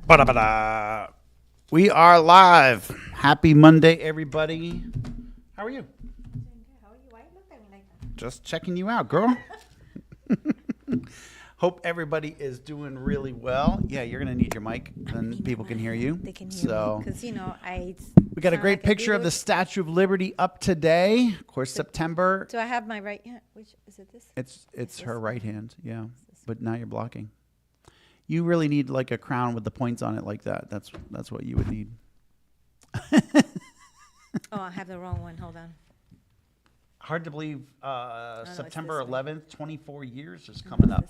Ba-da-ba-da. We are live. Happy Monday, everybody. How are you? How are you? Why you look at me like that? Just checking you out, girl. Hope everybody is doing really well. Yeah, you're going to need your mic, then people can hear you. They can hear me because, we got a great picture of the Statue of Liberty up today. Of course, September. Do I have my right hand? Which is it? This? It's her right hand, yeah. But now you're blocking. You really need like a crown with the points on it like that. That's what you would need. Oh, I have the wrong one. Hold on. Hard to believe September 11th, 24 years is No, coming up.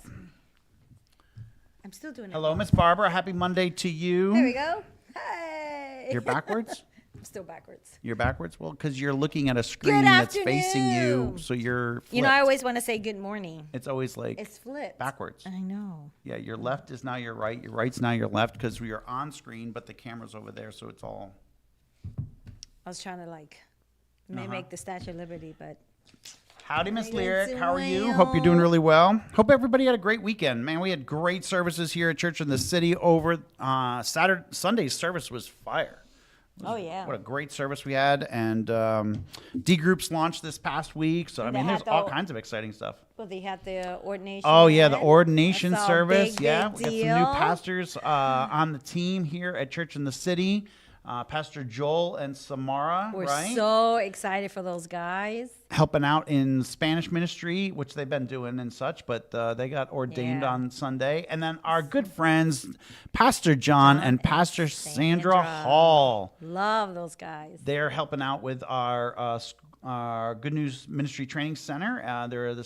I'm still doing it. Hello, Miss Barbara. Happy Monday to you. There we go. Hey. You're backwards? I'm still backwards. You're backwards? Well, because you're looking at a screen that's facing you, so you're flipped. You know, I always want to say good morning. It's always like It's flipped. backwards. I know. Yeah, your left is now your right. Your right's now your left because we are on screen, but the camera's over there, so it's all... I was trying to mimic the Statue of Liberty, but... Howdy, Miss How you Lyric. How are you? doing? Hope you're doing really well. Hope everybody had a great weekend. Man, we had great services here at Church in the City over Sunday's service was fire. Oh, yeah. What a great service we had. And D Groups launched this past week. So, I mean, there's all kinds of exciting stuff. Well, they had the ordination. Oh, yeah, the event. ordination That's all service. big, Yeah, big we got some deal. new pastors on the team here at Church in the City. Pastor Joel and Samara, We're right? so excited for those guys. Helping out in Spanish ministry, which they've been doing and such, but they got ordained on Sunday. And then our good friends, Pastor John and Pastor Sandra Hall. Love those guys. They're helping out with our Good News Ministry Training Center. They're the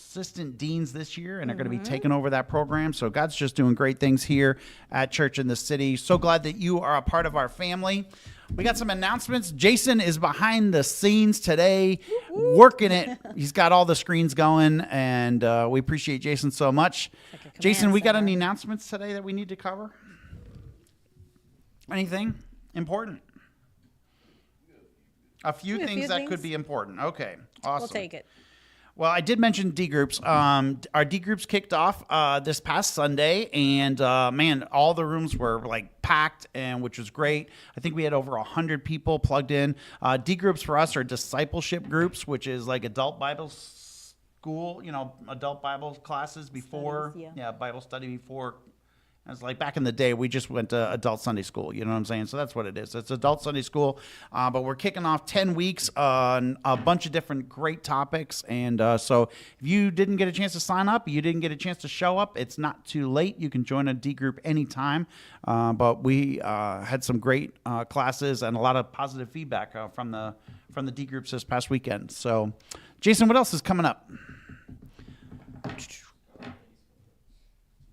assistant deans this year, and are going to be taking over that program. So God's just doing great things here at Church in the City. So glad that you are a part of our family. We got some announcements. Jason is behind the scenes today, working it. He's got all the screens going, and we appreciate Jason so much. Jason, we got any announcements today that we need to cover? Anything important? A few things that could be important. Okay, awesome. We'll take it. Well, I did mention D Groups. Our D Groups kicked off this past Sunday, and man, all the rooms were like packed, and which was great. I think we had over 100 people plugged in. D Groups for us are discipleship groups, which is like adult Bible school, adult Bible classes before, Studies, Bible study before. It's like back in the day, we just went to adult Sunday school. You know what I'm saying? So that's what it is. It's adult Sunday school. But we're kicking off 10 weeks on a bunch of different great topics. And so if you didn't get a chance to sign up, you didn't get a chance to show up, it's not too late. You can join a D group anytime. But we had some great classes and a lot of positive feedback from the D groups this past weekend. So, Jason, what else is coming up?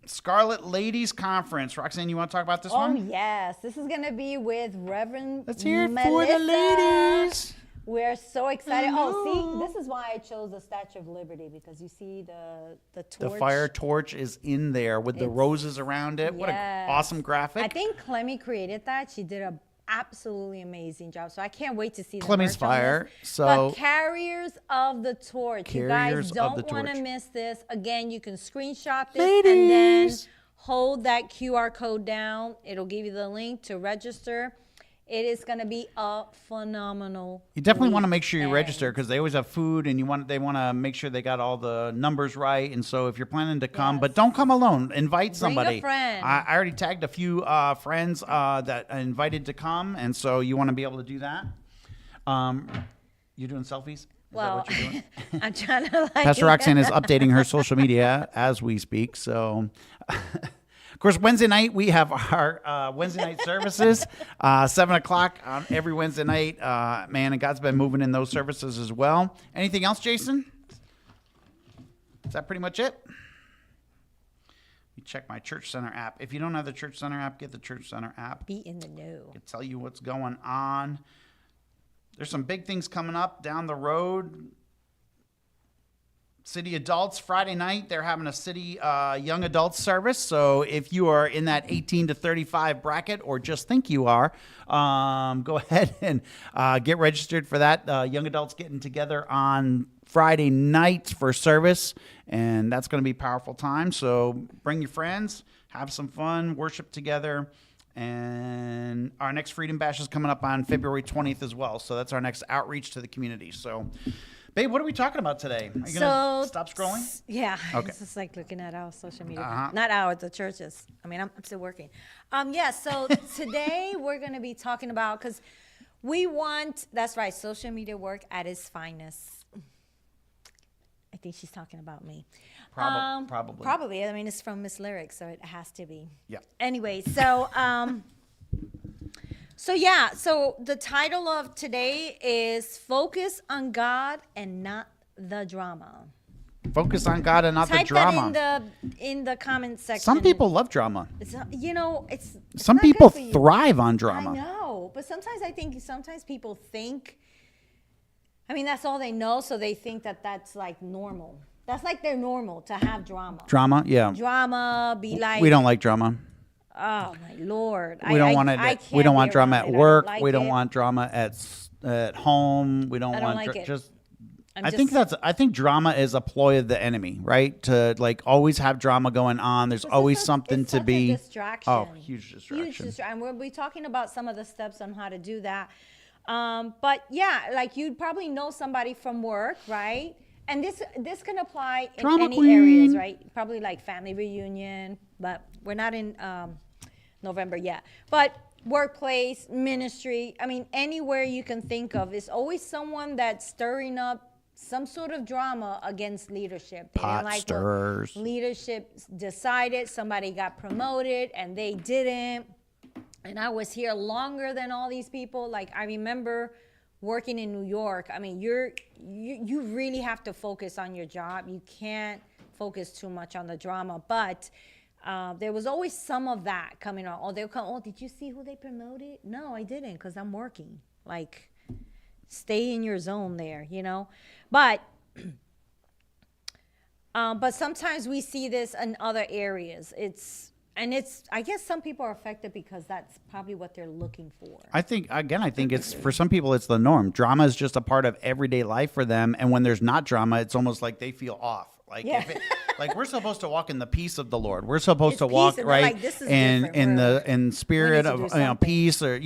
Scarlet Ladies Conference. Roxanne, you want to talk about this one? Oh, yes. This is going to be with Reverend Let's hear it Melissa. for the ladies. We're so excited. Hello. Oh, see, this is why I chose the Statue of Liberty, because you see the torch. The fire torch is in there with the roses around it. What an awesome graphic. I think Clemmy created that. She did a absolutely amazing job. So I can't wait to see the Clemmy's merch on fire. this. So but carriers of the torch. You guys don't want to miss this. Again, you can screenshot this and then hold that QR code down. It'll give you the link to register. It is going to be a phenomenal. You definitely want to make sure you register because they always have food, and they want to make sure they got all the numbers right. And so if you're planning to come, but don't come alone. Invite somebody. Bring a friend. I already tagged a few friends that I invited to come, and so you want to be able to do that. You doing selfies? Is that what you're doing? I'm trying to Pastor Roxanne is updating her social media as we speak. So, of course, Wednesday night we have our Wednesday night services, 7 o'clock on every Wednesday night. Man, and God's been moving in those services as well. Anything else, Jason? Is that pretty much it? You check my Church Center app. If you don't have the Church Center app, get the Church Center app. Be in the know. I can tell you what's going on. There's some big things coming up down the road. City Adults, Friday night, they're having a City Young Adults service. So if you are in that 18 to 35 bracket or just think you are, go ahead and get registered for that. Young Adults getting together on Friday night for service, and that's going to be a powerful time. So bring your friends, have some fun, worship together, And our next Freedom Bash is coming up on February 20th as well. So that's our next outreach to the community. So, babe, what are we talking about today? Are you going to stop scrolling? Yeah. Okay. It's just like looking at our social media. Not ours, the churches. I mean, I'm still working. So today we're going to be talking about, because we want, that's right, social media work at its finest. I think she's talking about me. Probably. Probably. I mean, it's from Miss Lyric, so it has to be. Yeah. Anyway, so so the title of today is Focus on God and Not the Drama. Focus on God and not the drama. That in the comment section. Some people love drama. It's some not people good for you. thrive on drama. I know, but sometimes people think, I mean, that's all they know, so they think that that's like normal. That's like they're normal to have drama. Drama, yeah. Drama, be like. We don't like drama. Oh my Lord! We don't want it. We don't want drama at work. We don't it. want drama at home. We don't I want don't like it. just. I think drama is a ploy of the enemy, right? To like always have drama going on. There's always something it's to such be. A distraction. Oh, huge distraction. And we'll be talking about some of the steps on how to do that. But yeah, like you'd probably know somebody from work, right? And this can apply in Drama any queen. areas, right? Probably like family reunion, but we're not in November yet. But workplace, ministry, I mean, anywhere you can think of, is always someone that's stirring up some sort of drama against leadership. They Pot didn't like stirrers. Leadership decided somebody got promoted and they didn't. And I was here longer than all these people. Like, I remember working in New York. I mean, you really have to focus on your job. You can't focus too much on the drama. But there was always some of that coming on. Oh, they'll come, oh, did you see who they promoted? No, I didn't, because I'm working. Like, stay in your zone there, you know? But sometimes we see this in other areas. I guess some people are affected because that's probably what they're looking for. I think it's for some people, it's the norm. Drama is just a part of everyday life for them. And when there's not drama, it's almost like they feel off. Like, like we're supposed to walk in the peace of the Lord. We're supposed to walk right in spirit of peace, or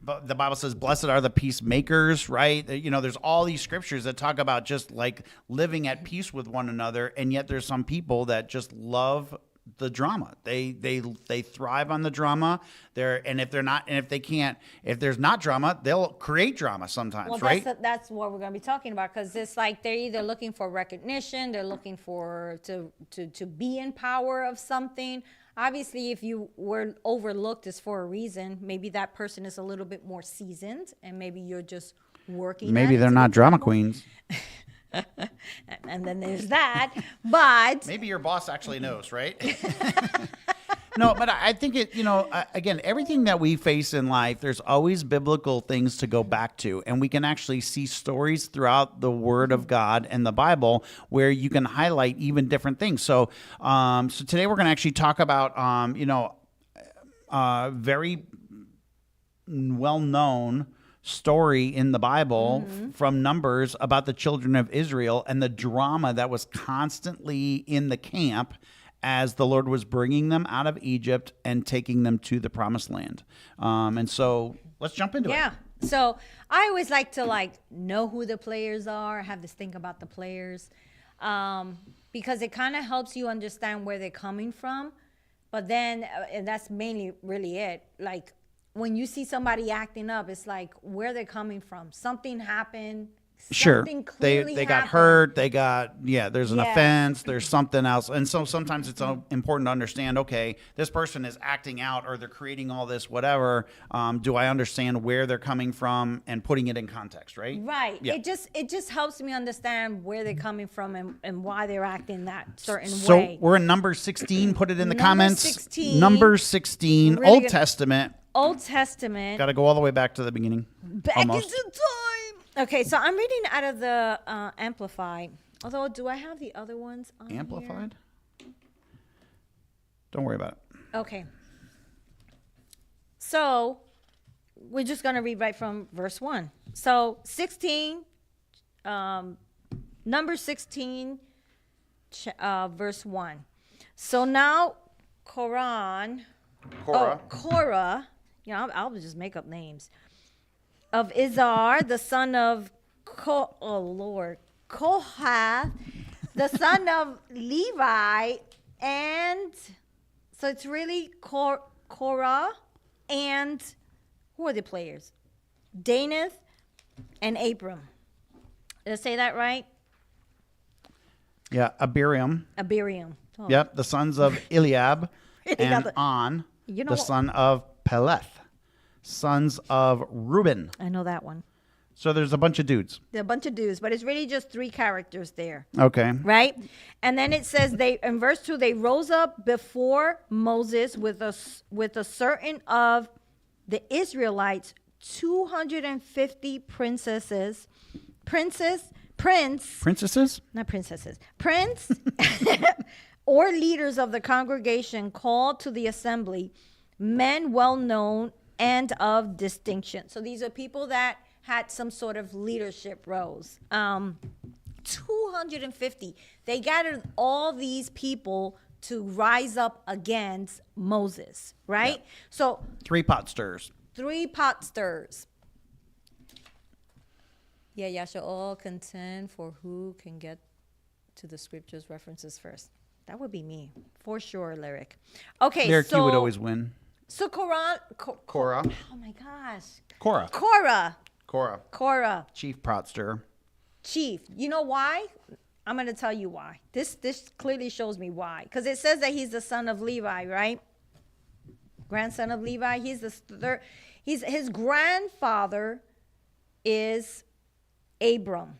But the Bible says, "Blessed are the peacemakers." Right? There's all these scriptures that talk about just like living at peace with one another, and yet there's some people that just love the drama. They thrive on the drama. If there's not drama, they'll create drama sometimes, right? That's what we're going to be talking about, because it's like they're either looking for recognition, they're looking for to be in power of something. Obviously, if you were overlooked, it's for a reason. Maybe that person is a little bit more seasoned, and maybe you're just working. Maybe they're not drama queens. And then there's that, but maybe your boss actually knows, right? No, but I think again, everything that we face in life, there's always biblical things to go back to, and we can actually see stories throughout the Word of God and the Bible where you can highlight even different things. So, today we're going to actually talk about, very well-known story in the Bible from Numbers about the children of Israel and the drama that was constantly in the camp as the Lord was bringing them out of Egypt and taking them to the promised land. And so let's jump into it. Yeah. So I always like to know who the players are, have this think about the players, because it kind of helps you understand where they're coming from. But then, and that's mainly really it, like, when you see somebody acting up, it's like where they're coming from. Something happened. Sure. They got hurt. There's an offense. There's something else. And so sometimes it's important to understand, okay, this person is acting out or they're creating all this, whatever. Do I understand where they're coming from and putting it in context, right? Right. Yeah. It just helps me understand where they're coming from and why they're acting that certain way. So we're in number 16. Put it in the comments. 16. Number 16, Really Old good. Testament. Old Testament. Got to go all the way back to the beginning. Back Almost. into time. Okay, so I'm reading out of the Amplified. Although, do I have the other ones on Amplified? Here? Don't worry about it. Okay. So, we're just going to read right from verse 1. So, 16, number 16, verse 1. So now, Quran, Korah. Korah. You know, I'll just make up names. Of Izhar, the son of Kohath, the son of Levi, and so it's really Korah and who are the players? Danath and Abram. Did I say that right? Yeah, Abiram. Oh. Yep, the sons of Eliab and On, the son of Peleth, sons of Reuben. I know that one. So there's a bunch of dudes. There are a bunch of dudes, but it's really just 3 characters there. Okay. Right? And then it says in verse 2, they rose up before Moses with a certain of the Israelites, 250 princesses, or leaders of the congregation called to the assembly, men well known and of distinction. So these are people that had some sort of leadership roles. 250. They gathered all these people to rise up against Moses, right? Yeah. So 3 pot stirs. 3 pot stirs. Yeah, y'all should all contend for who can get to the scriptures references first. That would be me, for sure, Lyric. Okay, Lyric, you would always win. So Korah. Oh my gosh. Korah. Chief pot stir. Chief. You know why? I'm going to tell you why. This clearly shows me why. Because it says that he's the son of Levi, right? Grandson of Levi. He's the third. His grandfather is Abram.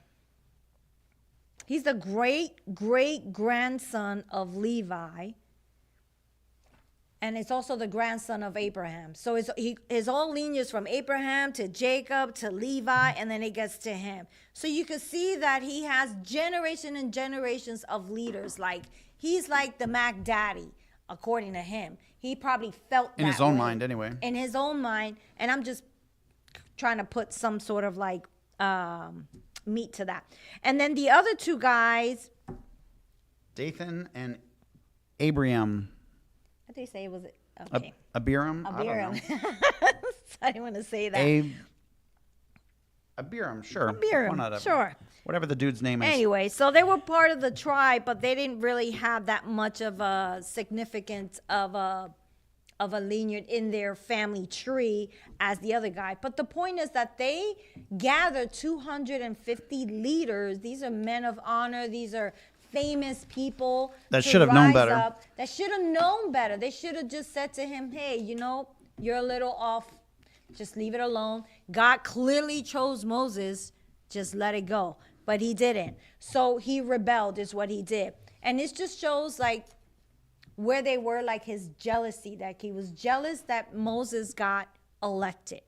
He's the great-great-grandson of Levi. And it's also the grandson of Abraham. So his whole lineage from Abraham to Jacob to Levi, and then it gets to him. So you can see that he has generation and generations of leaders. Like, he's like the Mac Daddy, according to him. He probably felt that in his own mind, anyway. In his own mind. And I'm just trying to put some sort of like meat to that. And then the other 2 guys, Dathan and Abiram. What did they say? Was it okay? Abiram. I didn't want to say that. Abiram, sure. Abiram, sure. Whatever the dude's name is. Anyway, so they were part of the tribe, but they didn't really have that much of a significance of a lineage in their family tree as the other guy. But the point is that they gathered 250 leaders. These are men of honor. These are famous people that should have known better. That should have known better. They should have just said to him, hey, you're a little off. Just leave it alone. God clearly chose Moses. Just let it go. But he didn't. So he rebelled is what he did. And this just shows like where they were, like his jealousy, that he was jealous that Moses got elected.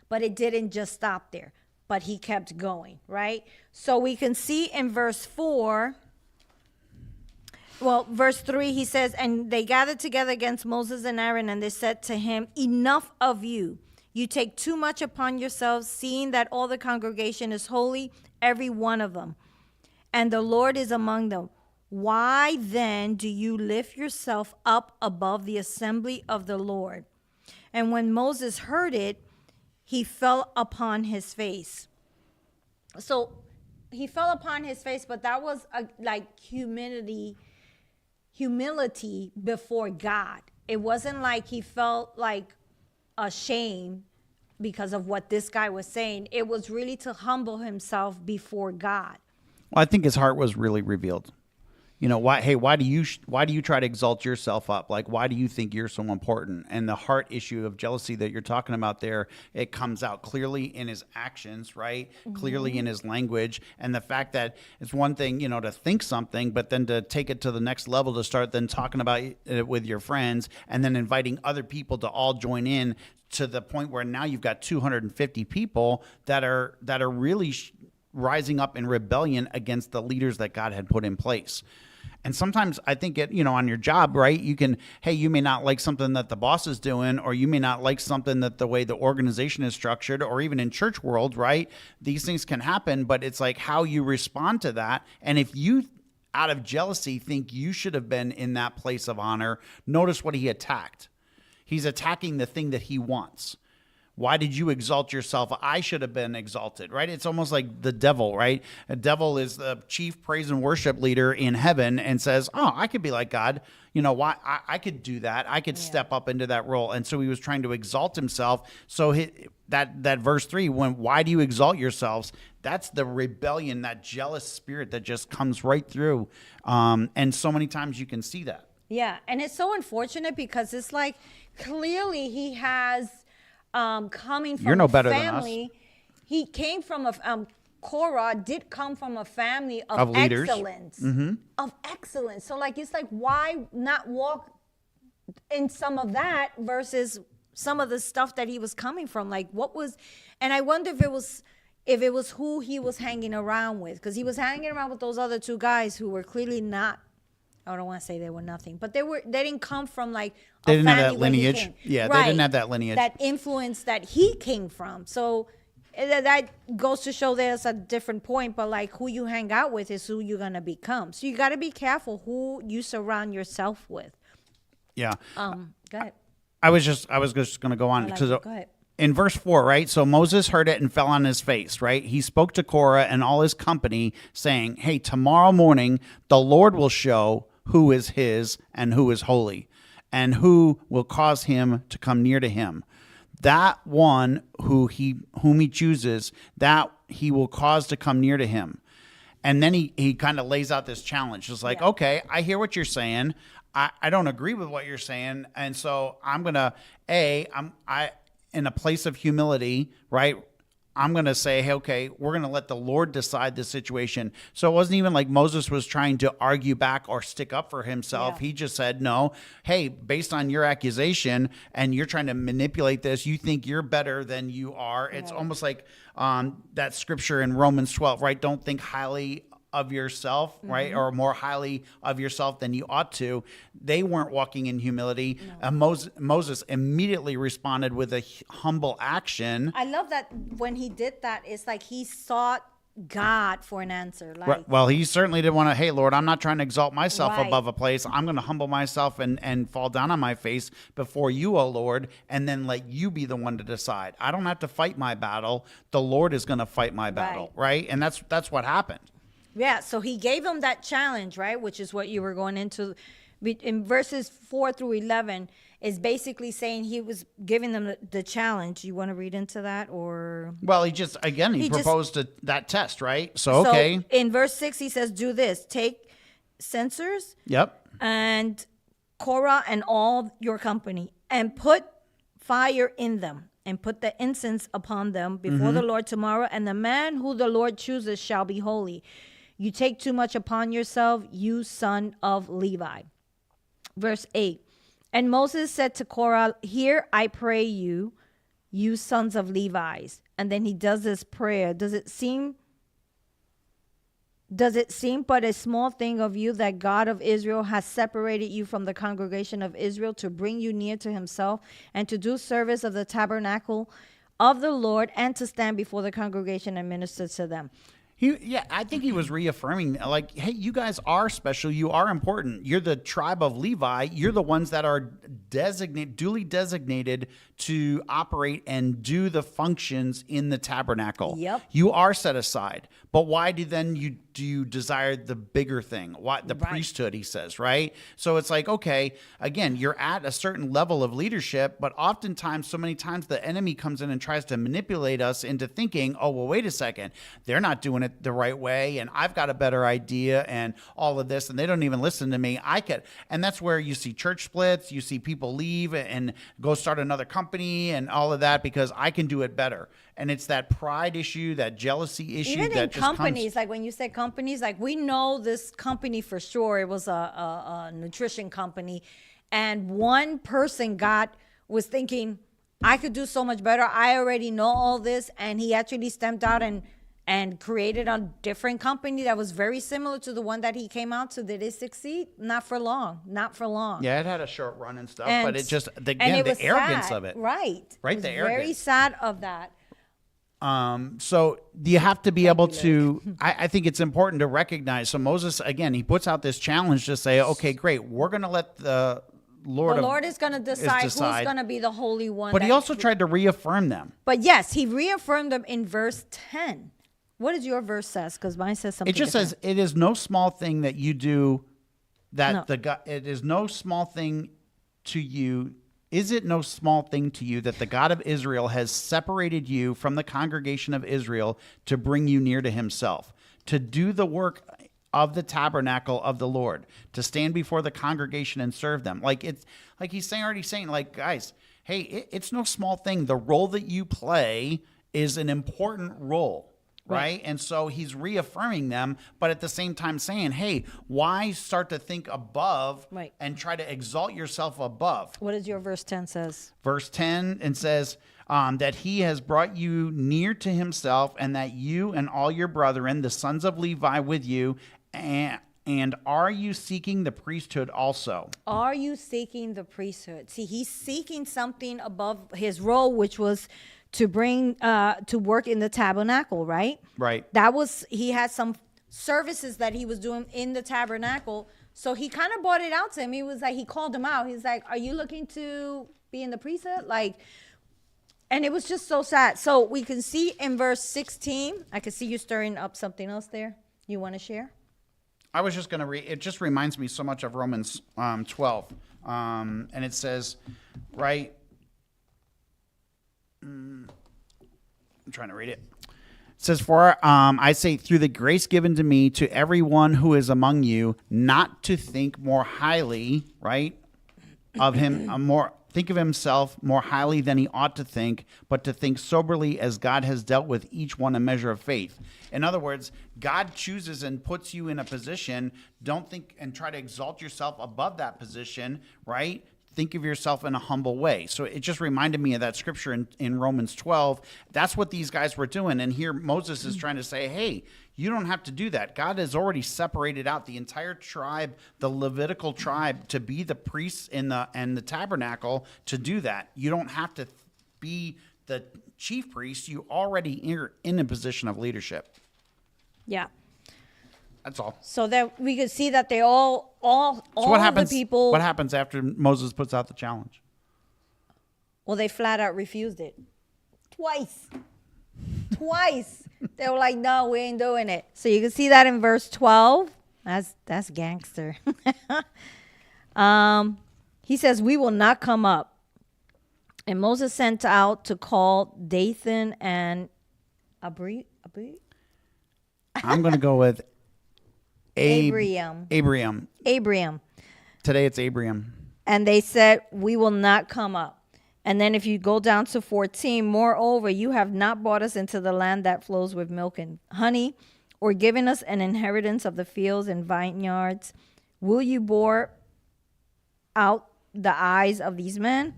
But it didn't just stop there. But he kept going, right? So we can see in verse 4, verse 3, he says, and they gathered together against Moses and Aaron, and they said to him, enough of you. You take too much upon yourselves, seeing that all the congregation is holy, every one of them, and the Lord is among them. Why then do you lift yourself up above the assembly of the Lord? And when Moses heard it, he fell upon his face. So he fell upon his face, but that was like humility before God. It wasn't like he felt like ashamed because of what this guy was saying. It was really to humble himself before God. Well, I think his heart was really revealed. Why do you try to exalt yourself up? Like, why do you think you're so important? And the heart issue of jealousy that you're talking about there, it comes out clearly in his actions, right? Mm-hmm. Clearly in his language. And the fact that it's one thing, to think something, but then to take it to the next level, to start then talking about it with your friends and then inviting other people to all join in to the point where now you've got 250 people that are really rising up in rebellion against the leaders that God had put in place. And sometimes I think on your job, right, you may not like something that the boss is doing, or you may not like something that the way the organization is structured, or even in church world, right? These things can happen, but it's like how you respond to that. And if you out of jealousy think you should have been in that place of honor. Notice what he attacked. He's attacking the thing that he wants. Why did you exalt yourself? I should have been exalted, right? It's almost like the devil, right? The devil is the chief praise and worship leader in heaven and says, oh, I could be like God. You know, why I could do that. I could step up into that role. And so he was trying to exalt himself. So that verse 3, why do you exalt yourselves? That's the rebellion, that jealous spirit that just comes right through. And so many times you can see that. Yeah. And it's so unfortunate because it's like clearly he has... coming from You're no a better family, than us. He came from Korah did come from a family of leaders. Excellence, of excellence. So like, it's like, why not walk in some of that versus some of the stuff that he was coming from? Like what was, and I wonder if it was who he was hanging around with, because he was hanging around with those other two guys who were clearly not, I don't want to say they were nothing, but they didn't come from like they didn't have that lineage. Yeah, right. They didn't have that lineage. That influence that he came from. So that goes to show there's a different point, but like who you hang out with is who you're going to become. So you got to be careful who you surround yourself with. Yeah. Go ahead. I was just going to go on because go ahead. In verse 4, right? So Moses heard it and fell on his face, right? He spoke to Korah and all his company saying, hey, tomorrow morning the Lord will show who is his and who is holy, and who will cause him to come near to him. That one whom he chooses, that he will cause to come near to him. And then he kind of lays out this challenge. It's like, okay, I hear what you're saying. I don't agree with what you're saying. And so I'm going to, in a place of humility, right? I'm going to say, hey, okay, we're going to let the Lord decide the situation. So it wasn't even like Moses was trying to argue back or stick up for himself. Yeah. He just said, no, hey, based on your accusation and you're trying to manipulate this, you think you're better than you are. It's almost like that scripture in Romans 12, right? Don't think highly of yourself, right? Or more highly of yourself than you ought to. They weren't walking in humility. No. Moses immediately responded with a humble action. I love that when he did that, it's like he sought God for an answer. Like, well, he certainly didn't want to, hey, Lord, I'm not trying to exalt myself above a place. I'm going to humble myself and fall down on my face before you, O Lord, and then let you be the one to decide. I don't have to fight my battle. The Lord is going to fight my battle, right? And that's what happened. Yeah, so he gave them that challenge, right? Which is what you were going into. In verses 4 through 11, is basically saying he was giving them the challenge. You want to read into that, or? Well, he proposed that test, right? So, okay. In verse 6, he says, do this. Take censers. Yep. And Korah and all your company, and put fire in them, and put the incense upon them before the Lord tomorrow. And the man who the Lord chooses shall be holy. You take too much upon yourself, you son of Levi. Verse 8. And Moses said to Korah, hear, I pray you, you sons of Levi's. And then he does this prayer. Does it seem but a small thing of you that God of Israel has separated you from the congregation of Israel to bring you near to himself and to do service of the tabernacle of the Lord and to stand before the congregation and minister to them? I think he was reaffirming, like, hey, you guys are special. You are important. You're the tribe of Levi. You're the ones that are duly designated to operate and do the functions in the tabernacle. Yep. You are set aside. But why do you desire the bigger thing? Why the priesthood, he says, right? So it's like, okay, again, you're at a certain level of leadership, but oftentimes, so many times the enemy comes in and tries to manipulate us into thinking, oh, well, wait a second, they're not doing it the right way, and I've got a better idea and all of this, and they don't even listen to me. And that's where you see church splits, you see people leave and go start another company and all of that because I can do it better. And it's that pride issue, that jealousy issue. Even that in companies, like when you say companies, like we know this company for sure. It was a nutrition company. And one person was thinking, I could do so much better. I already know all this. And he actually stepped out and created a different company that was very similar to the one that he came out to. Did it succeed? Not for long. Yeah, it had a short run and stuff, but it just, again, the arrogance sad. of it. Right. Right, it was the arrogance. very sad of that. So you have to be able to, I think it's important to recognize. So Moses, again, he puts out this challenge to say, okay, great, we're going to let the Lord is going to decide who's going to be the Holy One. But he also tried to reaffirm them. But yes, he reaffirmed them in verse 10. What does your verse says? Because mine says something It just different. says, it is no small thing that you do that it is no small thing to you. Is it no small thing to you that the God of Israel has separated you from the congregation of Israel to bring you near to himself, to do the work of the tabernacle of the Lord, to stand before the congregation and serve them? Like it's like he's already saying, like, guys, hey, it's no small thing. The role that you play is an important role. Right. And so he's reaffirming them, but at the same time saying, hey, why start to think above and try to exalt yourself above? What does your verse 10 says? Verse 10 and says that he has brought you near to himself, and that you and all your brethren, the sons of Levi, with you, and are you seeking the priesthood also? Are you seeking the priesthood? See, he's seeking something above his role, which was to bring to work in the tabernacle, right? Right. He had some services that he was doing in the tabernacle. So he kind of brought it out to him. He was like, he called him out. He's like, are you looking to be in the priesthood? Like, and it was just so sad. So we can see in verse 16, I can see you stirring up something else there. You want to share? I was just going to read, it just reminds me so much of Romans 12. And it says, right, I'm trying to read it. It says, for I say, through the grace given to me, to everyone who is among you, not to think more highly, right, of him, think of himself more highly than he ought to think, but to think soberly as God has dealt with each one a measure of faith. In other words, God chooses and puts you in a position. Don't think and try to exalt yourself above that position, right? Think of yourself in a humble way. So it just reminded me of that scripture in Romans 12. That's what these guys were doing. And here Moses is trying to say, hey, you don't have to do that. God has already separated out the entire tribe, the Levitical tribe, to be the priests and the tabernacle to do that. You don't have to be the chief priest. You already are in a position of leadership. Yeah. That's all. So that we could see that they all so what happens, the people. What happens after Moses puts out the challenge? Well, they flat out refused it. Twice. They were like, no, we ain't doing it. So you can see that in verse 12. That's gangster. He says, we will not come up. And Moses sent out to call Dathan and Abiram. I'm going to go with Abiram. Today it's Abiram. And they said, we will not come up. And then if you go down to 14, moreover, you have not brought us into the land that flows with milk and honey, or given us an inheritance of the fields and vineyards. Will you bore out the eyes of these men?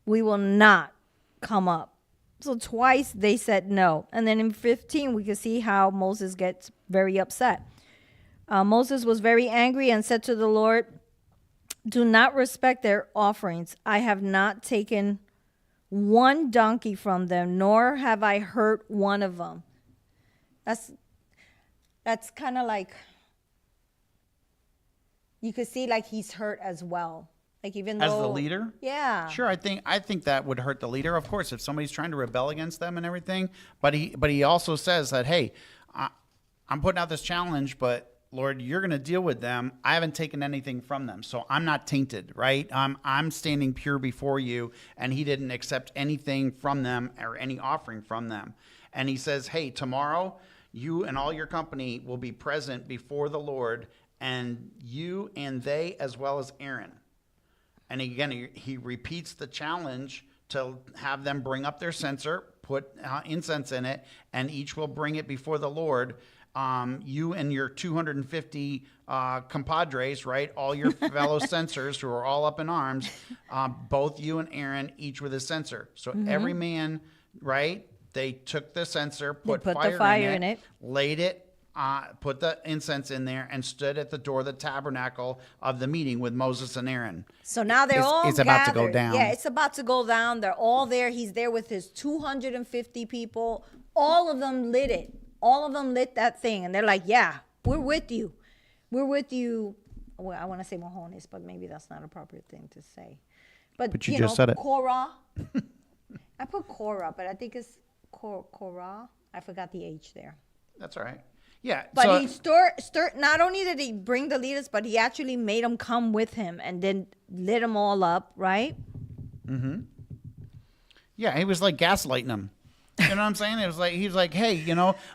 We will not come up. So twice they said no. And then in 15, we can see how Moses gets very upset. Moses was very angry and said to the Lord, do not respect their offerings. I have not taken one donkey from them, nor have I hurt one of them. That's kind of like, you could see like he's hurt as well. Like even though, as the leader? Yeah. Sure, I think that would hurt the leader, of course, if somebody's trying to rebel against them and everything. But he also says that, hey, I'm putting out this challenge, but Lord, you're going to deal with them. I haven't taken anything from them, so I'm not tainted, right? I'm standing pure before you, and he didn't accept anything from them or any offering from them. And he says, hey, tomorrow you and all your company will be present before the Lord, and you and they as well as Aaron. And again, he repeats the challenge to have them bring up their censer, put incense in it, and each will bring it before the Lord. You and your 250 compadres, right? All your fellow censors who are all up in arms, both you and Aaron, each with a censer. So every man, right? They took the censer, put fire in it, laid it put the incense in there, and stood at the door of the tabernacle of the meeting with Moses and Aaron. So now they're all it's gathered. about to go down. Yeah, it's about to go down. They're all there. He's there with his 250 people. All of them lit it. All of them lit that thing. And they're like, yeah, we're with you. We're with you. Well, I want to say mojones, but maybe that's not an appropriate thing to say. But you just said it. Korah. I put Korah, but I think it's Korah. I forgot the H there. That's all right. Yeah. But so, he stirred, not only did he bring the leaders, but he actually made them come with him and then lit them all up, right? Mm-hmm. Yeah, he was like gaslighting them. You know what I'm saying? It was like, he was like, hey,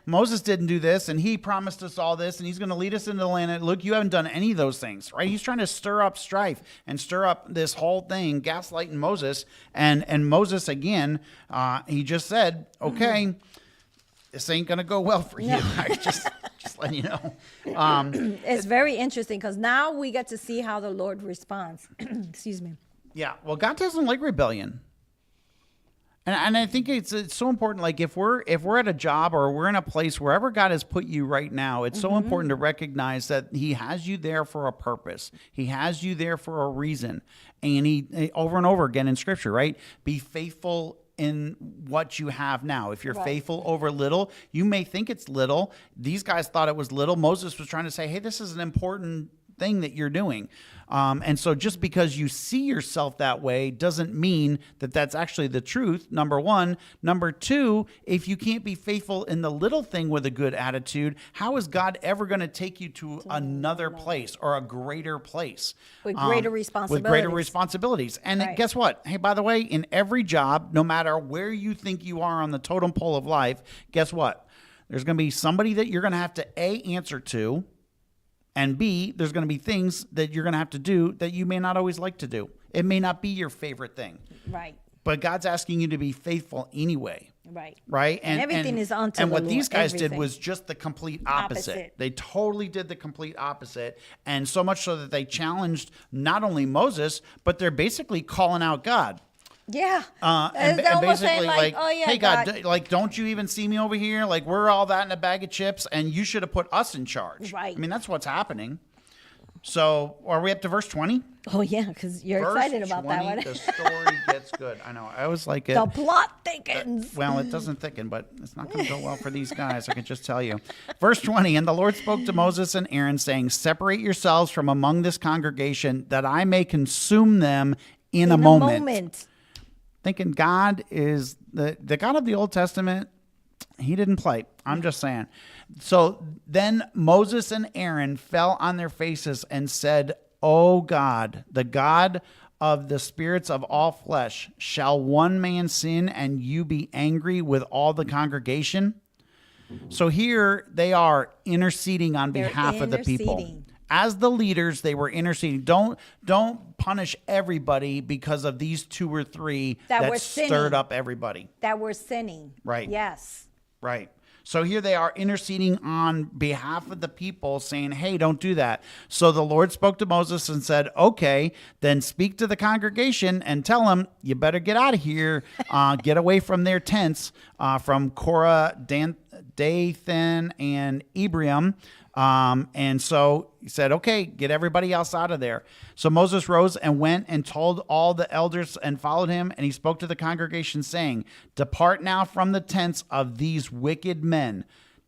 Moses didn't do this, and he promised us all this, and he's going to lead us into the land. Look, you haven't done any of those things, right? He's trying to stir up strife and stir up this whole thing, gaslighting Moses. And Moses, again, he just said, okay, this ain't going to go well for you. I just letting you know. It's very interesting because now we get to see how the Lord responds. Excuse me. Yeah, well, God doesn't like rebellion. And I think it's so important. Like if we're at a job or we're in a place wherever God has put you right now, it's so important to recognize that He has you there for a purpose. He has you there for a reason. And he over and over again in Scripture, right? Be faithful in what you have now. If you're faithful over little, you may think it's little. These guys thought it was little. Moses was trying to say, hey, this is an important thing that you're doing. And so just because you see yourself that way doesn't mean that that's actually the truth, number one. Number two, if you can't be faithful in the little thing with a good attitude, how is God ever going to take you to another place or a greater place? With greater responsibilities. With greater responsibilities. And guess what? Hey, by the way, in every job, no matter where you think you are on the totem pole of life, guess what? There's going to be somebody that you're going to have to A, answer to, and B, there's going to be things that you're going to have to do that you may not always like to do. It may not be your favorite thing. Right. But God's asking you to be faithful anyway. Right. Right? And everything is unto And the what Lord, these guys everything. did was just the complete opposite. They totally did the complete opposite. And so much so that they challenged not only Moses, but they're basically calling out God. Yeah. And almost basically saying like, oh yeah, hey God, like, don't you even see me over here? Like, we're all that in a bag of chips, and you should have put us in charge. Right. I mean, that's what's happening. So, are we up to verse 20? Oh yeah, because you're excited about that one. The story gets good. I know. I always like it. The plot thickens. Well, it doesn't thicken, but it's not going to go well for these guys. I can just tell you. Verse 20, and the Lord spoke to Moses and Aaron, saying, separate yourselves from among this congregation, that I may consume them in a moment. Thinking God is the God of the Old Testament. He didn't play. I'm just saying. So then Moses and Aaron fell on their faces and said, O God, the God of the spirits of all flesh, shall one man sin and you be angry with all the congregation? So here they are interceding on behalf of the people. As the leaders, they were interceding. Don't punish everybody because of these two or three that stirred up everybody. That were sinning. Right. Yes. Right. So here they are interceding on behalf of the people, saying, hey, don't do that. So the Lord spoke to Moses and said, okay, then speak to the congregation and tell them, you better get out of here, get away from their tents, from Korah, Dathan, and Abiram. And so he said, okay, get everybody else out of there. So Moses rose and went and told all the elders and followed him. And he spoke to the congregation saying, depart now from the tents of these wicked men.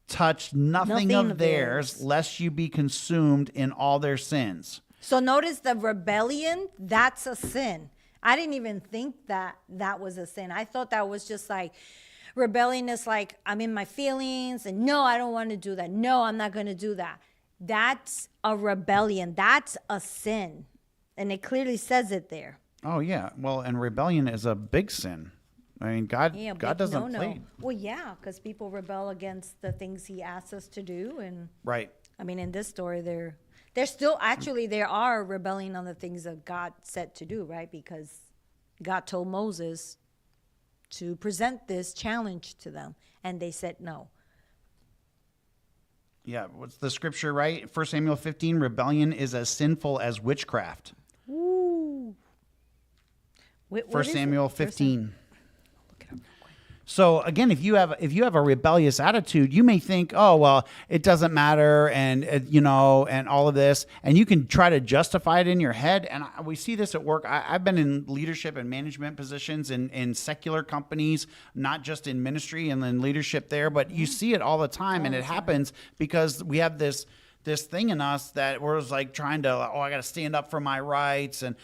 Touch nothing of theirs, lest you be consumed in all their sins. So notice the rebellion, that's a sin. I didn't even think that was a sin. I thought that was just like, rebellion is like, I'm in my feelings and no, I don't want to do that. No, I'm not going to do that. That's a rebellion. That's a sin. And it clearly says it there. Oh, yeah. Well, and rebellion is a big sin. I mean, God doesn't play. Well, yeah, because people rebel against the things he asks us to do. And right. I mean, in this story, they're still, actually, they are rebelling on the things that God said to do, right? Because God told Moses to present this challenge to them, and they said no. Yeah, what's the scripture, right? 1 Samuel 15, rebellion is as sinful as witchcraft. Ooh. 1 Samuel 15. Look it up real quick. So again, if you have a rebellious attitude, you may think, oh well, it doesn't matter, and and all of this, and you can try to justify it in your head. And we see this at work. I've been in leadership and management positions in secular companies, not just in ministry and in leadership there, but you see it all the time, and it happens because we have this thing in us that we're like trying to, I got to stand up for my rights, and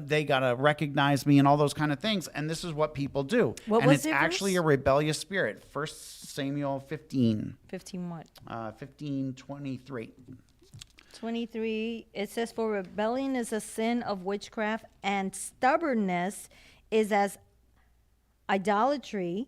they got to recognize me, and all those kind of things. And this is what people do. What and was it's it actually verse? a rebellious spirit. 1 Samuel 15. 15 what? 15:23. 23, it says, for rebellion is a sin of witchcraft, and stubbornness is as idolatry,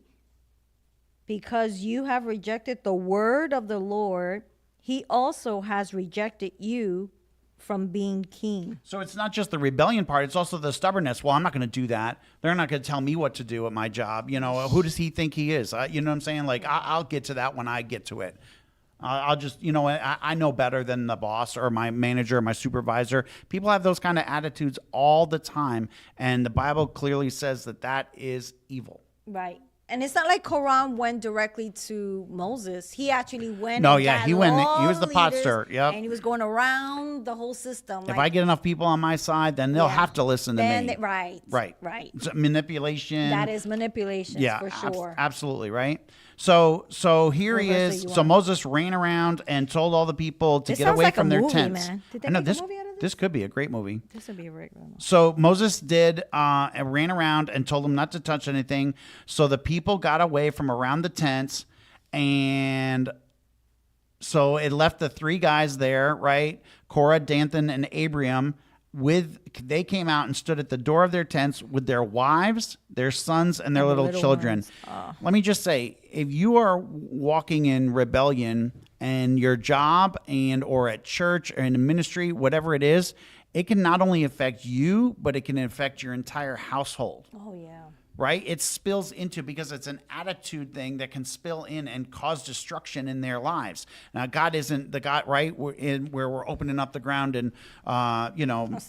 because you have rejected the word of the Lord. He also has rejected you from being king. So it's not just the rebellion part, it's also the stubbornness. Well, I'm not going to do that. They're not going to tell me what to do at my job. Who does he think he is? You know what I'm saying? Like, I'll get to that when I get to it. I'll just, I know better than the boss or my manager or my supervisor. People have those kind of attitudes all the time. And the Bible clearly says that is evil. Right. And it's not like Quran went directly to Moses. He actually went. No, and yeah, got he went. all He was the pot leaders, stirrer. Yep. And he was going around the whole system. If I get enough people on my side, then they'll have to listen to me. Right. It's manipulation. That is manipulation. Yeah, for sure. Absolutely, right? So here he is. So Moses ran around and told all the people to get away from their tents. Man. Did they make a movie out of this? This could be a great movie. This would be a great movie. So Moses and ran around and told them not to touch anything. So the people got away from around the tents, and so it left the three guys there, right? Korah, Dathan, and Abiram. They came out and stood at the door of their tents with their wives, their sons, and their little children. Let me just say, if you are walking in rebellion in your job or at church or in ministry, whatever it is, it can not only affect you, but it can affect your entire household. Oh, yeah. Right? It spills into, because it's an attitude thing that can spill in and cause destruction in their lives. Now, God isn't the God, right? Where we're opening up the ground and,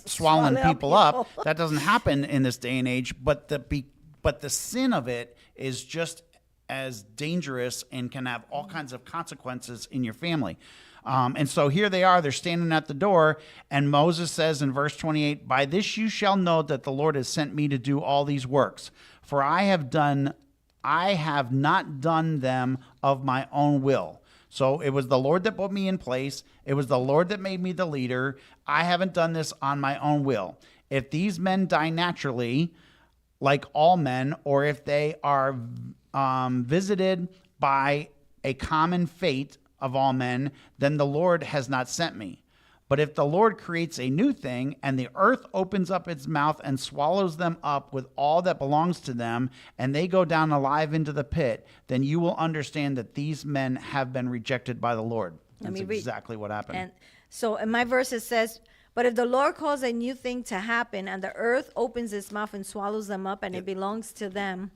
swallowing people up. That doesn't happen in this day and age. But the sin of it is just as dangerous and can have all kinds of consequences in your family. And so here they are, they're standing at the door, and Moses says in verse 28, by this you shall know that the Lord has sent me to do all these works, for I have not done them of my own will. So it was the Lord that put me in place. It was the Lord that made me the leader. I haven't done this on my own will. If these men die naturally, like all men, or if they are visited by a common fate of all men, then the Lord has not sent me. But if the Lord creates a new thing, and the earth opens up its mouth and swallows them up with all that belongs to them, and they go down alive into the pit, then you will understand that these men have been rejected by the Lord. That's exactly what happened. And so in my verse it says, but if the Lord calls a new thing to happen, and the earth opens its mouth and swallows them up, and it belongs to them,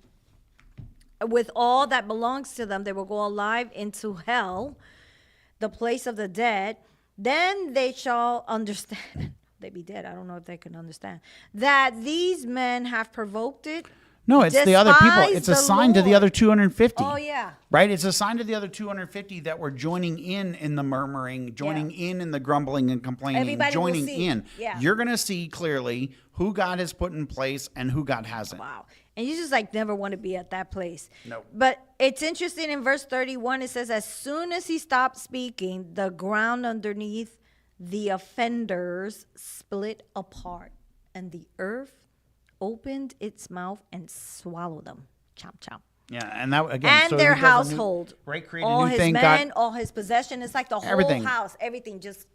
with all that belongs to them, they will go alive into hell, the place of the dead. Then they shall understand. They be dead. I don't know if they can understand that these men have provoked it. No, it's the other people. It's a sign to the other 250. Oh, yeah. Right? It's a sign to the other 250 that we're joining in the murmuring, joining in the grumbling and complaining, Everybody joining will see. in. Yeah. You're going to see clearly who God has put in place and who God hasn't. Wow. And you just never want to be at that place. No. But it's interesting in verse 31, it says, as soon as he stopped speaking, the ground underneath the offenders split apart, and the earth opened its mouth and swallowed them. Chomp, chomp. Yeah, and that again. And so their he does household. Create all a new his thing. men, all his possession. It's like the whole Everything. house. Everything just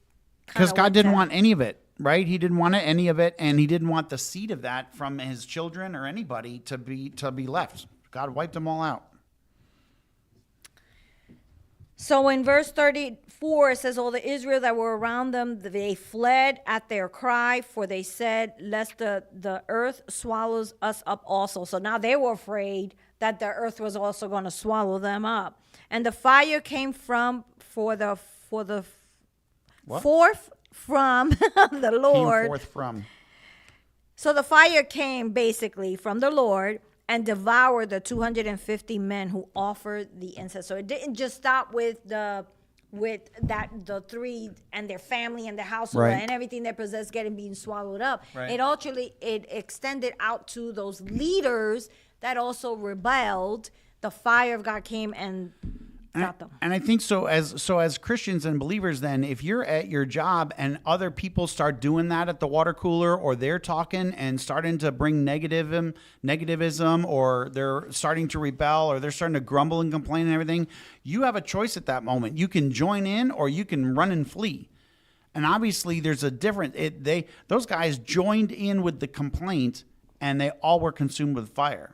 because God didn't want any of it. Right? He didn't want any of it, and he didn't want the seed of that from his children or anybody to be left. God wiped them all out. So in verse 34, it says, all the Israel that were around them, they fled at their cry, for they said, lest the earth swallows us up also. So now they were afraid that the earth was also going to swallow them up. And the fire came from the forth from the Lord. Came forth from. So the fire came basically from the Lord, and devour the 250 men who offered the incense. So it didn't just stop with the three and their family and their household Right. and everything they possessed being swallowed up. Right. It extended out to those leaders that also rebelled. The fire of God came and got them. And I think so as Christians and believers, then if you're at your job and other people start doing that at the water cooler, or they're talking and starting to bring negativism, or they're starting to rebel, or they're starting to grumble and complain and everything, you have a choice at that moment. You can join in or you can run and flee. And obviously there's a difference. Those guys joined in with the complaint and they all were consumed with fire.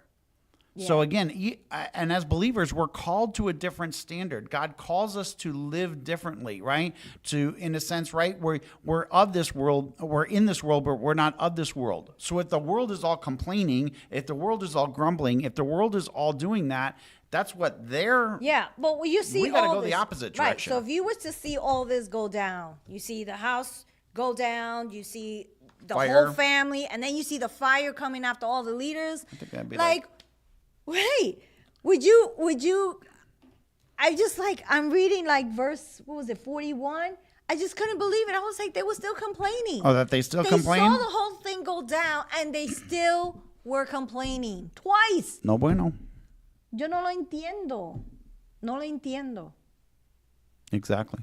Yeah. So again, and as believers, we're called to a different standard. God calls us to live differently, right? To, in a sense, right? We're of this world, we're in this world, but we're not of this world. So if the world is all complaining, if the world is all grumbling, if the world is all doing that, that's what they're... Yeah, but when you see we got to go this, the opposite direction. Right, so if you were to see all this go down, you see the house go down, you see the fire. Whole family, and then you see the fire coming after all the leaders. I think that'd be wait, I'm reading verse, what was it, 41? I just couldn't believe it. I was like, they were still complaining. Oh, that they still complain? They saw the whole thing go down and they still were complaining twice. No bueno. Yo no lo entiendo. No lo entiendo. Exactly.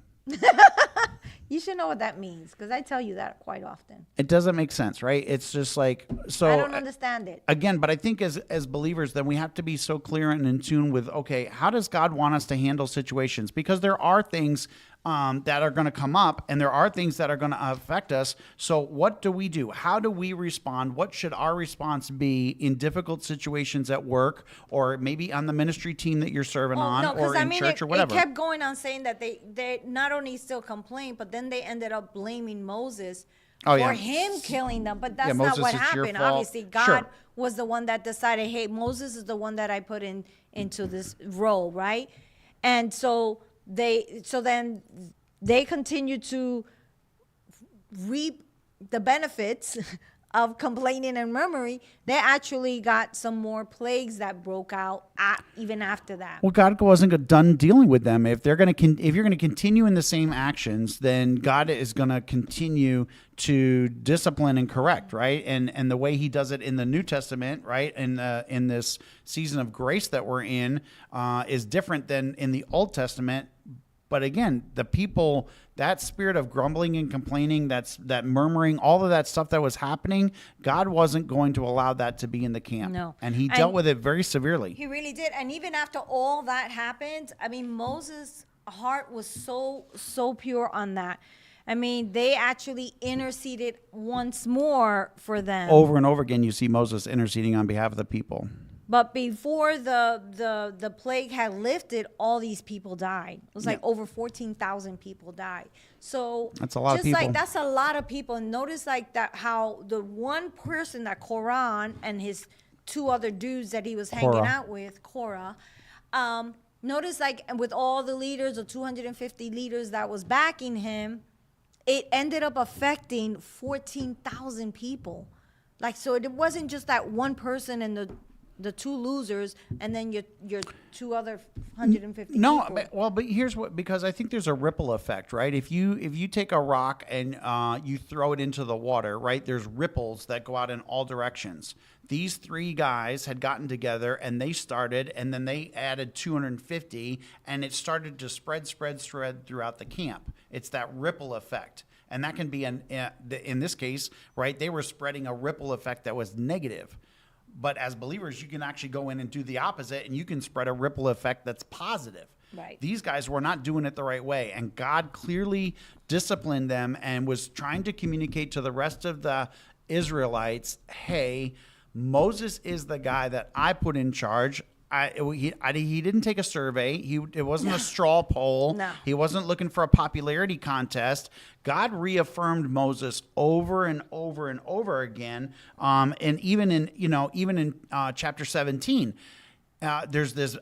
You should know what that means, because I tell you that quite often. It doesn't make sense, right? It's just like, so I don't understand it. Again, but I think as believers, then we have to be so clear and in tune with, okay, how does God want us to handle situations? Because there are things that are going to come up, and there are things that are going to affect us. So what do we do? How do we respond? What should our response be in difficult situations at work, or maybe on the ministry team that you're serving or in church or whatever? It kept going on saying that they not only still complained, but then they ended up blaming Moses for him killing them. But that's not what happened. Obviously, God was the one that decided, hey, Moses is the one that I put into this role, right? And so then they continue to reap the benefits of complaining and murmuring. They actually got some more plagues that broke out even after that. Well, God wasn't done dealing with them. If you're going to continue in the same actions, then God is going to continue to discipline and correct, right? And the way He does it in the New Testament, right, in this season of grace that we're in, is different than in the Old Testament. But again, the people, that spirit of grumbling and complaining, that murmuring, all of that stuff that was happening, God wasn't going to allow that to be in the camp. No. And He dealt with it very severely. He really did. And even after all that happened, I mean, Moses' heart was so pure on that. I mean, they actually interceded once more for them. Over and over again, you see Moses interceding on behalf of the people. But before the plague had lifted, all these people died. It was like over 14,000 people died. So that's a lot of people. That's a lot of people. And notice that how the one person that Korah and his two other dudes that he was hanging out with, Korah, notice with all the leaders, the 250 leaders that was backing him, it ended up affecting 14,000 people. So it wasn't just that one person and the two losers, and then your two other 150 no, people. but here's what, because I think there's a ripple effect, right? If you take a rock and you throw it into the water, right, there's ripples that go out in all directions. These three guys had gotten together and they started, and then they added 250, and it started to spread throughout the camp. It's that ripple effect. And that can be, in this case, right, they were spreading a ripple effect that was negative. But as believers, you can actually go in and do the opposite, and you can spread a ripple effect that's positive. Right. These guys were not doing it the right way, and God clearly disciplined them and was trying to communicate to the rest of the Israelites, hey, Moses is the guy that I put in charge. He didn't take a survey. It wasn't a straw poll. No. He wasn't looking for a popularity contest. God reaffirmed Moses over and over and over again. And even in chapter 17, there's this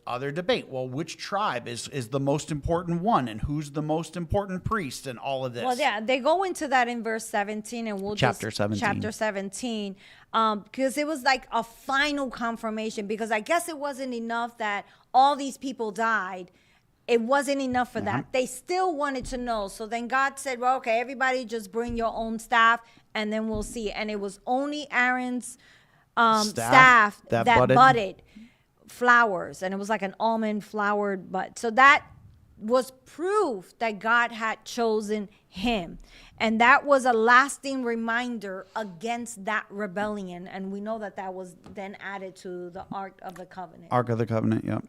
other debate. Well, which tribe is the most important one, and who's the most important priest, and all of this? Well, yeah, they go into that in verse 17, and we'll chapter 17, because it was like a final confirmation. Because I guess it wasn't enough that all these people died. It wasn't enough for that. They still wanted to know. So then God said, well, okay, everybody just bring your own staff, and then we'll see. And it was only Aaron's staff that budded flowers, and it was like an almond flowered bud. So that was proof that God had chosen him, and that was a lasting reminder against that rebellion. And we know that that was then added to the Ark of the Covenant. Ark of the Covenant, yeah.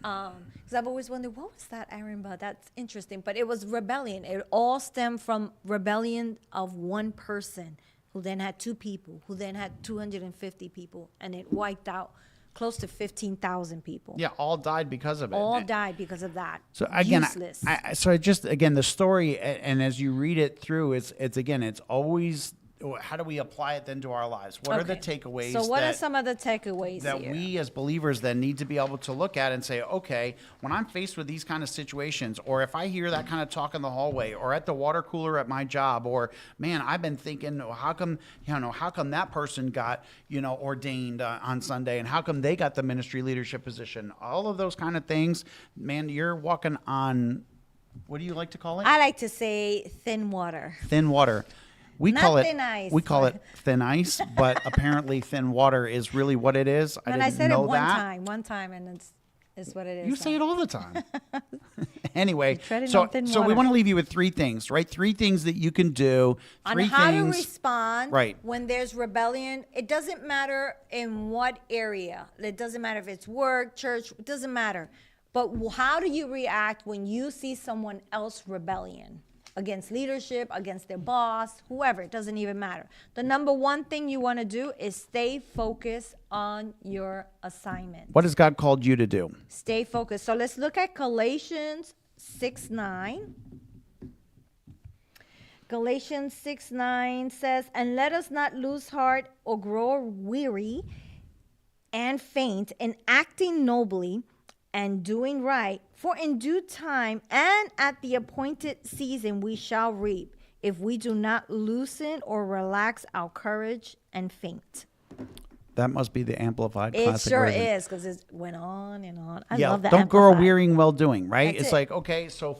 Because I've always wondered, what was that Aaron bud? That's interesting. But it was rebellion. It all stemmed from rebellion of one person, who then had 2 people, who then had 250 people, and it wiped out close to 15,000 people. Yeah, all died because of it. All died because of that. So again, useless. The story, and as you read it through, it's always, how do we apply it then to our lives? What are the takeaways? So what are some of the takeaways that here? we as believers then need to be able to look at and say, okay, when I'm faced with these kind of situations, or if I hear that kind of talk in the hallway, or at the water cooler at my job, or man, I've been thinking, how come that person got ordained on Sunday, and how come they got the ministry leadership position? All of those kind of things, man, you're walking on, what do you like to call it? I like to say thin water. Thin water. We Not call it thin ice. We call it thin ice, but apparently thin water is really what it is. And I said it one time, and it's what it is. You say it all the time. Anyway, so we want to leave you with 3 things, right? 3 things that you can do. On how to respond right. when there's rebellion. It doesn't matter in what area. It doesn't matter if it's work, church. It doesn't matter. But how do you react when you see someone else rebellion? Against leadership, against their boss, whoever, it doesn't even matter. The number 1 thing you want to do is stay focused on your assignment. What has God called you to do? Stay focused. So let's look at Galatians 6:9. Galatians 6:9 says, and let us not lose heart or grow weary and faint in acting nobly and doing right, for in due time and at the appointed season we shall reap, if we do not loosen or relax our courage and faint. That must be the Amplified Classic It sure version. is, because it went on and on. I yeah, love that. Don't grow weary in well doing, right? That's it's it. like, okay, so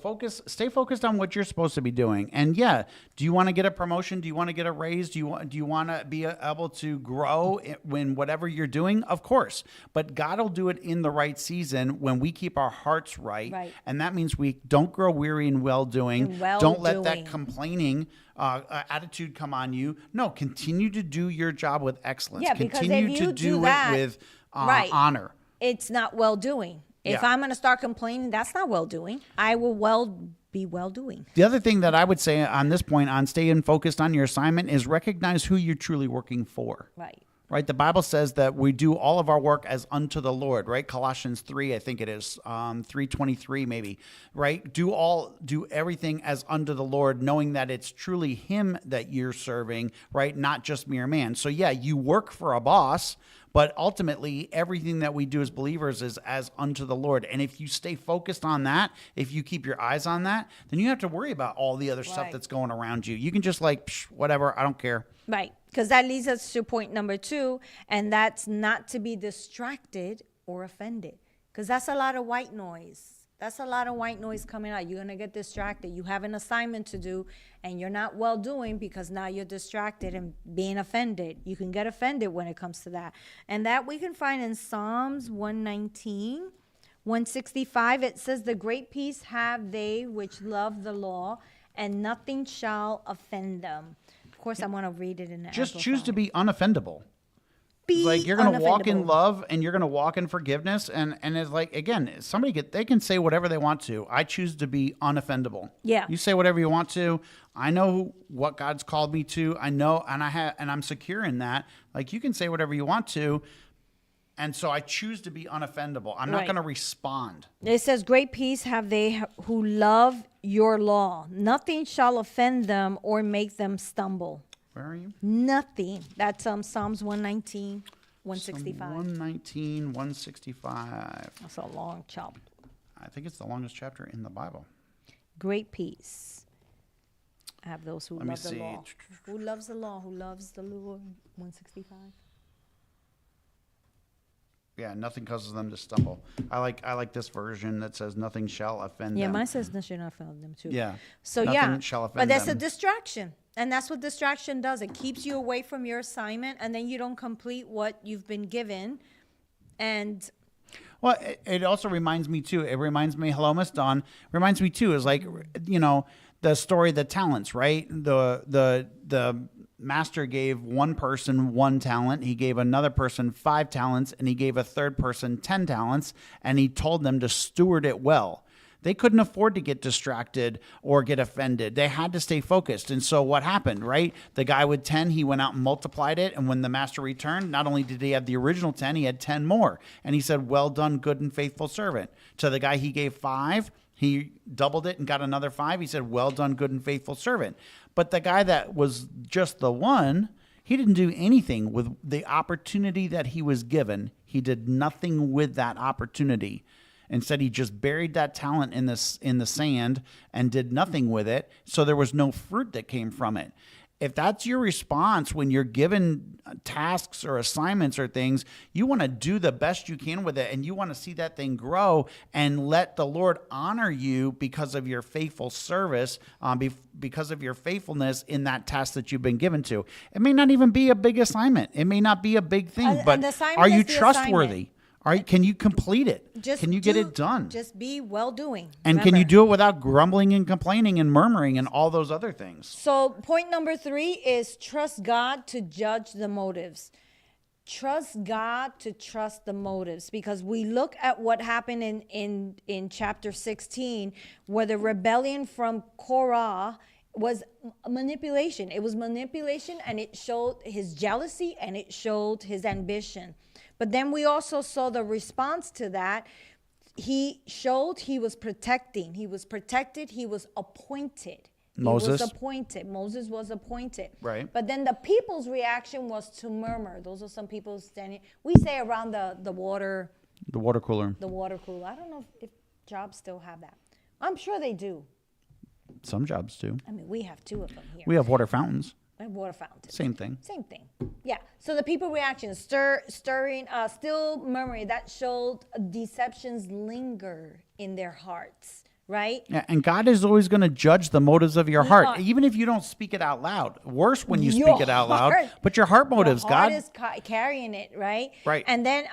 stay focused on what you're supposed to be doing. And yeah, do you want to get a promotion? Do you want to get a raise? Do you want to be able to grow when whatever you're doing? Of course. But God will do it in the right season when we keep our hearts right. And that means we don't grow weary in well doing. Don't let that complaining attitude come on you. No, continue to do your job with excellence. Yeah, because continue if you to do that, it with honor. It's not well doing. If I'm going to start complaining, that's not well doing. I will be well doing. The other thing that I would say on this point on staying focused on your assignment is recognize who you're truly working for. Right. The Bible says that we do all of our work as unto the Lord, right? Colossians 3, I think it is, 3:23 maybe, right? Do everything as unto the Lord, knowing that it's truly him that you're serving, right? Not just mere man. So yeah, you work for a boss, but ultimately everything that we do as believers is as unto the Lord. And if you stay focused on that, if you keep your eyes on that, then you don't have to worry about all the other stuff that's going around you. You can just whatever, I don't care. Right. Because that leads us to point number 2, and that's not to be distracted or offended. Because that's a lot of white noise. That's a lot of white noise coming out. You're going to get distracted. You have an assignment to do, and you're not well doing because now you're distracted and being offended. You can get offended when it comes to that. And that we can find in Psalms 119, 165. It says, the great peace have they which love the law, and nothing shall offend them. Of course, I want to read it in the Just Amplified. choose to be unoffendable. Be like you're going to walk in unoffendable. love and you're going to walk in forgiveness. And it's like, again, they can say whatever they want to. I choose to be unoffendable. Yeah. You say whatever you want to. I know what God's called me to. I know, and I'm secure in that. Like you can say whatever you want to. And so I choose to be unoffendable. I'm not going to respond. It says, great peace have they who love your law. Nothing shall offend them or make them stumble. Where are you? Nothing. That's Psalms 119. 165. 119, 165. That's a long chapter. I think it's the longest chapter in the Bible. Great peace. I have those who Let me love the see. law. Who loves the law? Who loves the Lord? 165. Yeah, nothing causes them to stumble. I like this version that says nothing shall offend Yeah, them. mine says nothing shall offend them too. Yeah. So nothing shall offend but that's them. a distraction. And that's what distraction does. It keeps you away from your assignment, and then you don't complete what you've been given. And Well, it also reminds me too. It reminds me, hello, Miss Dawn. Reminds me too is like, you know, the story of the talents, right? The master gave one person 1 talent. He gave another person 5 talents, and he gave a third person 10 talents, and he told them to steward it well. They couldn't afford to get distracted or get offended. They had to stay focused. And so what happened, right? The guy with 10, he went out and multiplied it. And when the master returned, not only did he have the original 10, he had 10 more. And he said, well done, good and faithful servant. To the guy he gave 5, he doubled it and got another 5. He said, well done, good and faithful servant. But the guy that was just the 1, he didn't do anything with the opportunity that he was given. He did nothing with that opportunity. Instead, he just buried that talent in the sand and did nothing with it. So there was no fruit that came from it. If that's your response when you're given tasks or assignments or things, you want to do the best you can with it, and you want to see that thing grow and let the Lord honor you because of your faithful service, because of your faithfulness in that task that you've been given to. It may not even be a big assignment. It may not be a big thing, but are you trustworthy? Can you complete it? Can you get it done? Just be well-doing. And can you do it without grumbling and complaining and murmuring and all those other things? So point number 3 is trust God to judge the motives. Trust God to trust the motives, because we look at what happened in chapter 16, where the rebellion from Korah was manipulation. It was manipulation, and it showed his jealousy and it showed his ambition. But then we also saw the response to that. He showed he was protecting. He was protected. He was appointed. Moses. He was appointed. Moses was appointed. Right. But then the people's reaction was to murmur. Those are some people standing. We say around the water. The water cooler. The water cooler. I don't know if jobs still have that. I'm sure they do. Some jobs do. I mean, we have 2 of them here. We have water fountains. And water fountains. Same thing. Same thing. Yeah. So the people reaction, stirring, still murmuring, that showed deceptions linger in their hearts, right? Yeah, and God is always going to judge the motives of your heart, even if you don't speak it out loud. Worse when you speak it out loud, but your heart motives, your heart God is carrying it, right? Right. And then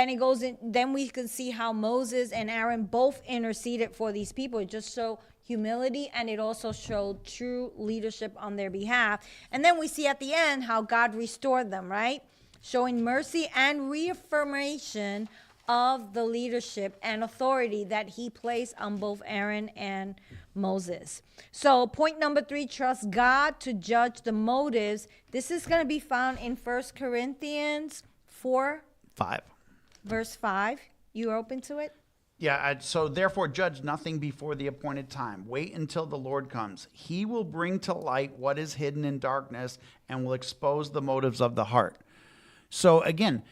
it goes in. Then we can see how Moses and Aaron both interceded for these people. It just showed humility, and it also showed true leadership on their behalf. And then we see at the end how God restored them, right? Showing mercy and reaffirmation of the leadership and authority that he placed on both Aaron and Moses. So point number 3, trust God to judge the motives. This is going to be found in 1 Corinthians 4, 5. verse 5. You are open to it? Yeah, so therefore judge nothing before the appointed time. Wait until the Lord comes. He will bring to light what is hidden in darkness and will expose the motives of the heart. So again,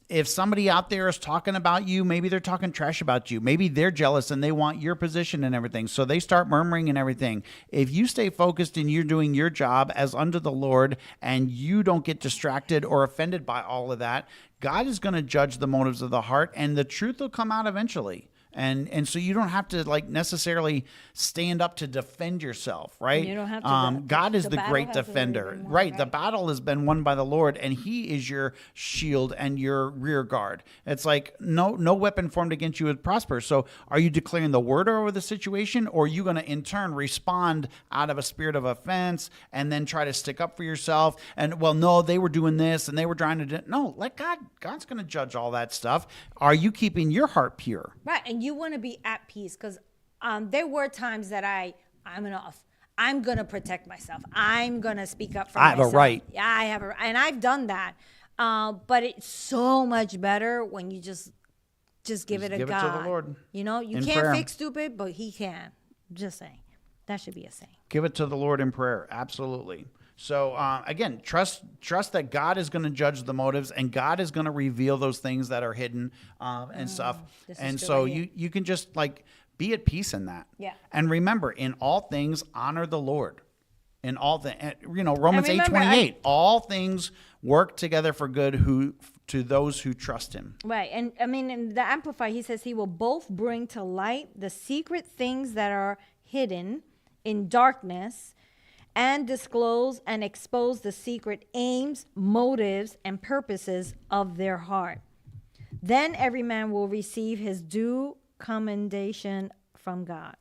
if somebody out there is talking about you, maybe they're talking trash about you. Maybe they're jealous and they want your position and everything. So they start murmuring and everything. If you stay focused and you're doing your job as unto the Lord and you don't get distracted or offended by all of that, God is going to judge the motives of the heart and the truth will come out eventually. And so you don't have to like necessarily stand up to defend yourself, right? You don't have to. God is the great battle has already defender, been won, right? The battle has been won by the Lord, and He is your shield and your rear guard. It's like no weapon formed against you would prosper. So, are you declaring the word over the situation, or are you going to in turn respond out of a spirit of offense and then try to stick up for yourself? And well, no, they were doing this and they were trying to do. No, let God. God's going to judge all that stuff. Are you keeping your heart pure? Right, and you want to be at peace, because there were times that I'm enough. I'm gonna protect myself. I'm gonna speak up for myself. I have a right. Yeah, I have a, and I've done that. But it's so much better when you just give it a give God. it to the Lord. You know, you in can't prayer. fix stupid, but He can. Just saying, that should be a saying. Give it to the Lord in prayer. Absolutely. So again, trust that God is going to judge the motives, and God is going to reveal those things that are hidden and stuff. And so you can just like be at peace in that. Yeah. And remember, in all things, honor the Lord. In all the, Romans 8:28, all things work together for good to those who trust him. Right. And I mean, in the Amplified, he says he will both bring to light the secret things that are hidden in darkness and disclose and expose the secret aims, motives, and purposes of their heart. Then every man will receive his due commendation from God.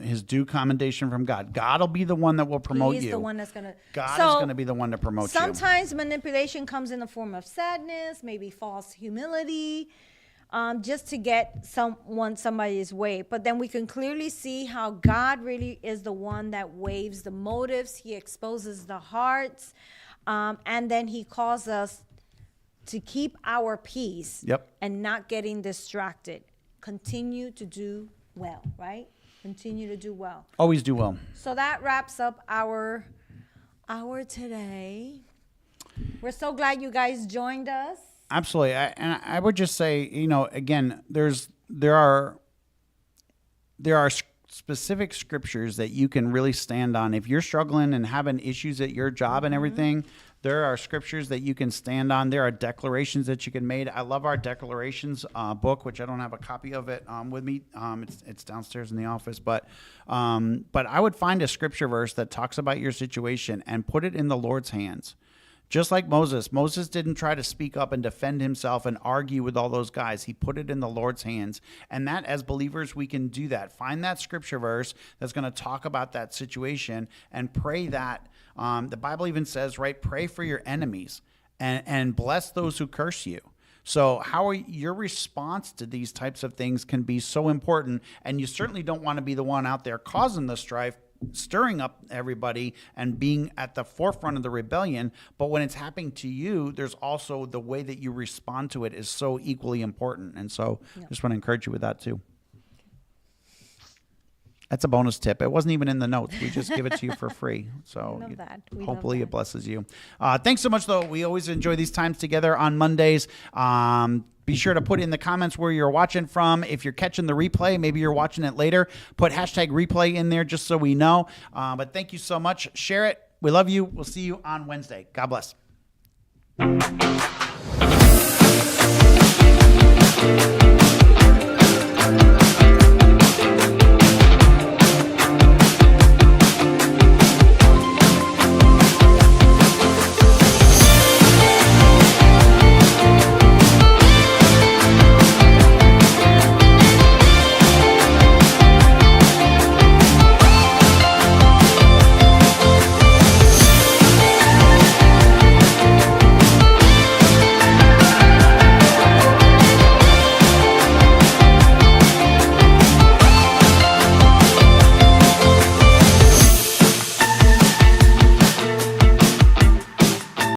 His due commendation from God. God will be the one that will promote you. He's the one that's going to. God is going to be the one to promote you. Sometimes manipulation comes in the form of sadness, maybe false humility, just to get somebody's way. But then we can clearly see how God really is the one that waves the motives. He exposes the hearts, and then he calls us to keep our peace. Yep. And not getting distracted. Continue to do well, right? Continue to do well. Always do well. So that wraps up our today. We're so glad you guys joined us. Absolutely. And I would just say, again, there are specific scriptures that you can really stand on. If you're struggling and having issues at your job and everything, there are scriptures that you can stand on. There are declarations that you can make. I love our declarations book, which I don't have a copy of it with me. It's downstairs in the office. But I would find a scripture verse that talks about your situation and put it in the Lord's hands. Just like Moses. Moses didn't try to speak up and defend himself and argue with all those guys. He put it in the Lord's hands. And that, as believers, we can do that. Find that scripture verse that's going to talk about that situation and pray that. The Bible even says, right, pray for your enemies and bless those who curse you. So your response to these types of things can be so important. And you certainly don't want to be the one out there causing the strife, stirring up everybody and being at the forefront of the rebellion. But when it's happening to you, there's also the way that you respond to it is so equally important. And so just want to encourage you with that too. That's a bonus tip. It wasn't even in the notes. We just give it to you for free. So hopefully it blesses you. Thanks so much, though. We always enjoy these times together on Mondays. Be sure to put in the comments where you're watching from. If you're catching the replay, maybe you're watching it later, put hashtag replay in there just so we know. But thank you so much. Share it. We love you. We'll see you on Wednesday. God bless.